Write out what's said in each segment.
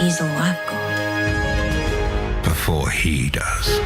isolako. Before he does.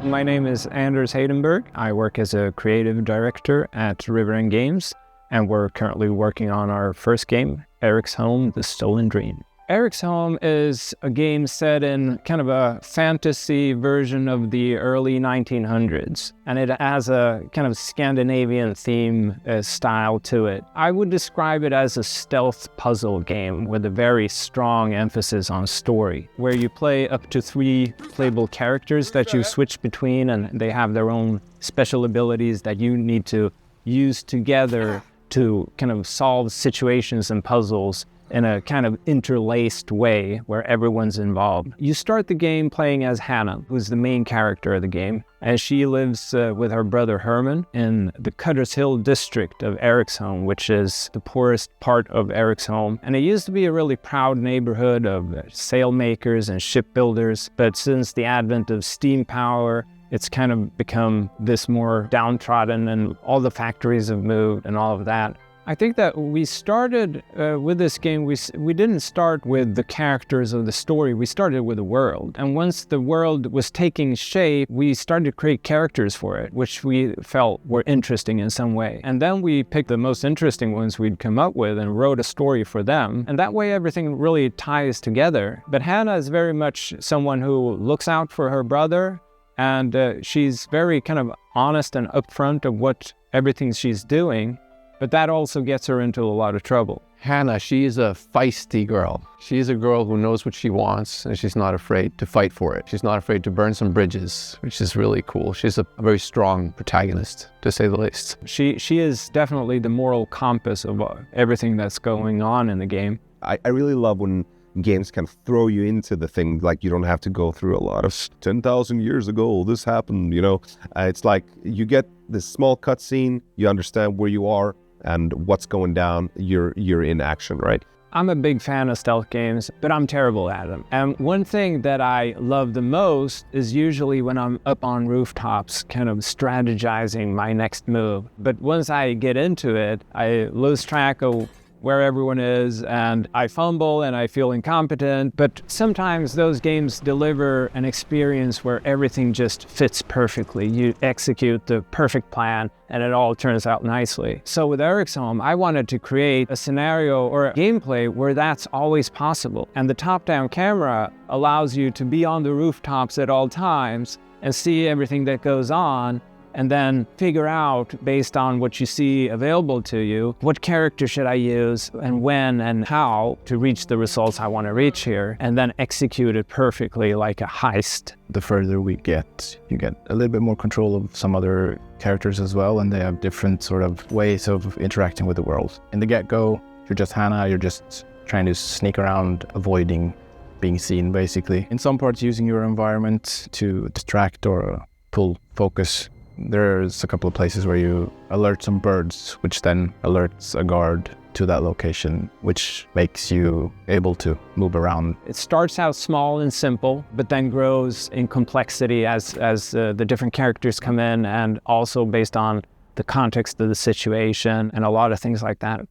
My name is Anders Heidenberg. I work as a creative director at River End Games, and we're currently working on our first game, Eriksholm, The Stolen Dream. Eriksholm is a game set in kind of a fantasy version of the early 1900s, and it has a kind of Scandinavian theme style to it. I would describe it as a stealth puzzle game with a very strong emphasis on story, where you play up to 3 playable characters that you switch between, and they have their own special abilities that you need to use together to kind of solve situations and puzzles in a kind of interlaced way where everyone's involved. You start the game playing as Hannah, who's the main character of the game, and she lives with her brother Herman in the Cutters Hill district of Eriksholm, which is the poorest part of Eriksholm. And it used to be a really proud neighborhood of sailmakers and shipbuilders, but since the advent of steam power, it's kind of become this more downtrodden, and all the factories have moved and all of that. I think that we started with this game, we didn't start with the characters of the story, we started with the world. And once the world was taking shape, we started to create characters for it, which we felt were interesting in some way. And then we picked the most interesting ones we'd come up with and wrote a story for them. And that way everything really ties together. But Hannah is very much someone who looks out for her brother, and she's very kind of honest and upfront of everything she's doing. But that also gets her into a lot of trouble. Hannah, she is a feisty girl. She is a girl who knows what she wants, and she's not afraid to fight for it. She's not afraid to burn some bridges, which is really cool. She's a very strong protagonist, to say the least. She is definitely the moral compass of everything that's going on in the game. I really love when games can throw you into the thing, like you don't have to go through a lot of 10,000 years ago, this happened, you know. It's like you get this small cutscene, you understand where you are, and what's going down, you're in action, right? I'm a big fan of stealth games, but I'm terrible at them. And one thing that I love the most is usually when I'm up on rooftops, kind of strategizing my next move. But once I get into it, I lose track of where everyone is, and I fumble and I feel incompetent. But sometimes those games deliver an experience where everything just fits perfectly. You execute the perfect plan and it all turns out nicely. So with Eriksholm, I wanted to create a scenario or a gameplay where that's always possible. And the top-down camera allows you to be on the rooftops at all times and see everything that goes on, and then figure out, based on what you see available to you, what character should I use and when and how to reach the results I want to reach here, and then execute it perfectly like a heist. The further we get, you get a little bit more control of some other characters as well, and they have different sort of ways of interacting with the world. In the get-go, you're just Hannah, you're just trying to sneak around, avoiding being seen, basically. In some parts, using your environment to distract or pull focus. There's a couple of places where you alert some birds, which then alerts a guard to that location, which makes you able to move around. It starts out small and simple, but then grows in complexity as the different characters come in, and also based on the context of the situation and a lot of things like that.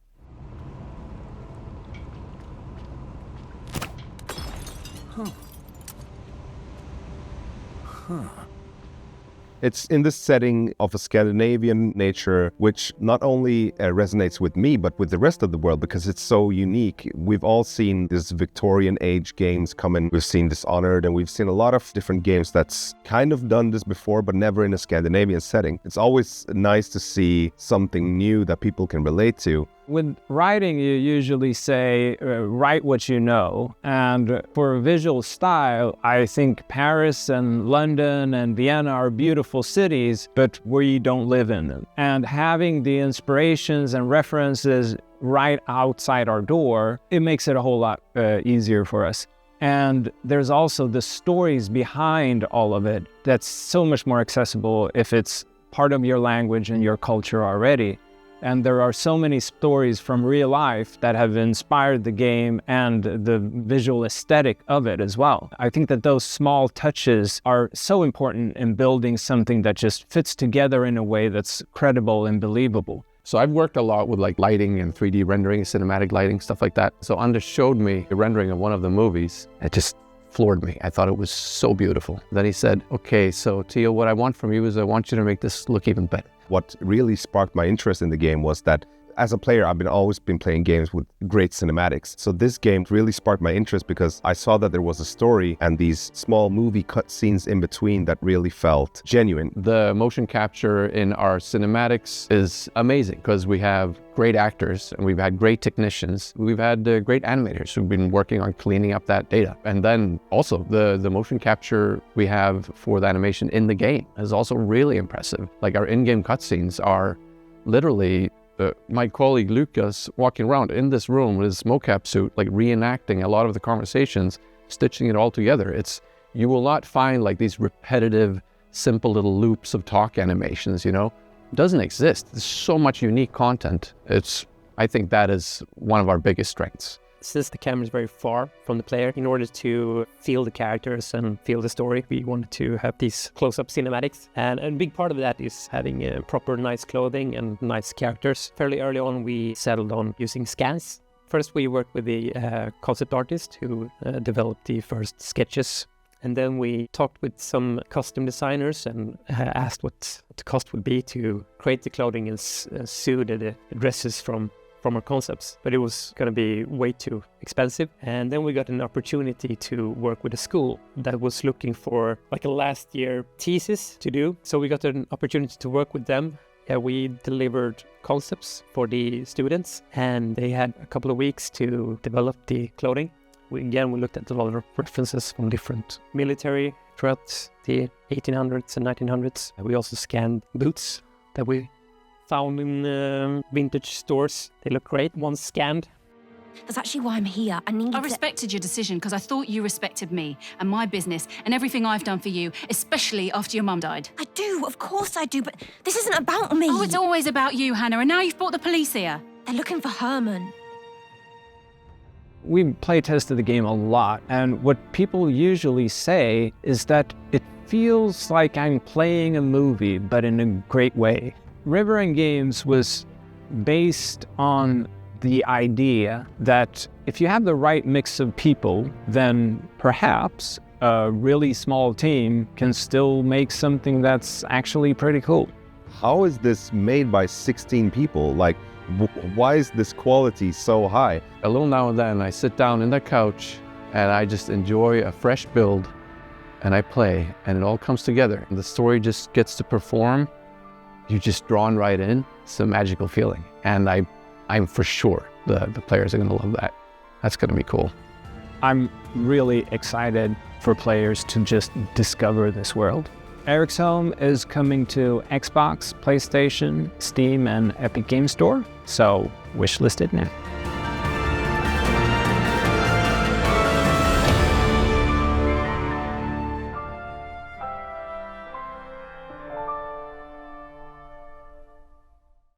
It's in this setting of a Scandinavian nature, which not only resonates with me, but with the rest of the world, because it's so unique. We've all seen this Victorian age games come in. We've seen Dishonored, and we've seen a lot of different games that's kind of done this before, but never in a Scandinavian setting. It's always nice to see something new that people can relate to. With writing, you usually say, write what you know. And for visual style, I think Paris and London and Vienna are beautiful cities, but we don't live in them. And having the inspirations and references right outside our door, it makes it a whole lot easier for us. And there's also the stories behind all of it that's so much more accessible if it's part of your language and your culture already. And there are so many stories from real life that have inspired the game and the visual aesthetic of it as well. I think that those small touches are so important in building something that just fits together in a way that's credible and believable. So I've worked a lot with like lighting and 3D rendering, cinematic lighting, stuff like that. So Anders showed me a rendering of one of the movies. It just floored me. I thought it was so beautiful. Then he said, okay, so Theo, what I want from you is I want you to make this look even better. What really sparked my interest in the game was that as a player, I've always been playing games with great cinematics. So this game really sparked my interest because I saw that there was a story and these small movie cutscenes in between that really felt genuine. The motion capture in our cinematics is amazing because we have great actors and we've had great technicians. We've had great animators who've been working on cleaning up that data. And then also the motion capture we have for the animation in the game is also really impressive. Like our in-game cutscenes are literally my colleague Lucas walking around in this room with his mocap suit, like reenacting a lot of the conversations, stitching it all together. You will not find like these repetitive, simple little loops of talk animations, you know? It doesn't exist. There's so much unique content. I think that is one of our biggest strengths. Since the camera is very far from the player, in order to feel the characters and feel the story, we wanted to have these close-up cinematics. And a big part of that is having proper nice clothing and nice characters. Fairly early on, we settled on using scans. First, we worked with the concept artist who developed the first sketches. And then we talked with some custom designers and asked what the cost would be to create the clothing and sew the dresses from our concepts, but it was going to be way too expensive. And then we got an opportunity to work with a school that was looking for like a last year thesis to do. So we got an opportunity to work with them. We delivered concepts for the students and they had a couple of weeks to develop the clothing. We looked at a lot of references from different military throughout the 1800s and 1900s. We also scanned boots that we found in vintage stores. They look great once scanned. That's actually why I'm here. I respected your decision because I thought you respected me and my business and everything I've done for you, especially after your mum died. I do, of course I do, but this isn't about me. Oh, it's always about you, Hannah, and now you've brought the police here. They're looking for Herman. We play tested the game a lot, and what people usually say is that it feels like I'm playing a movie, but in a great way. River Games was based on the idea that if you have the right mix of people, then perhaps a really small team can still make something that's actually pretty cool. How is this made by 16 people? Like, why is this quality so high? A little now and then I sit down in the couch and I just enjoy a fresh build and I play and it all comes together. The story just gets to perform. You're just drawn right in. It's a magical feeling. And I'm for sure the players are going to love that. That's going to be cool. I'm really excited for players to just discover this world. Eriksholm is coming to Xbox, PlayStation, Steam, and Epic Games Store, so wishlist it now.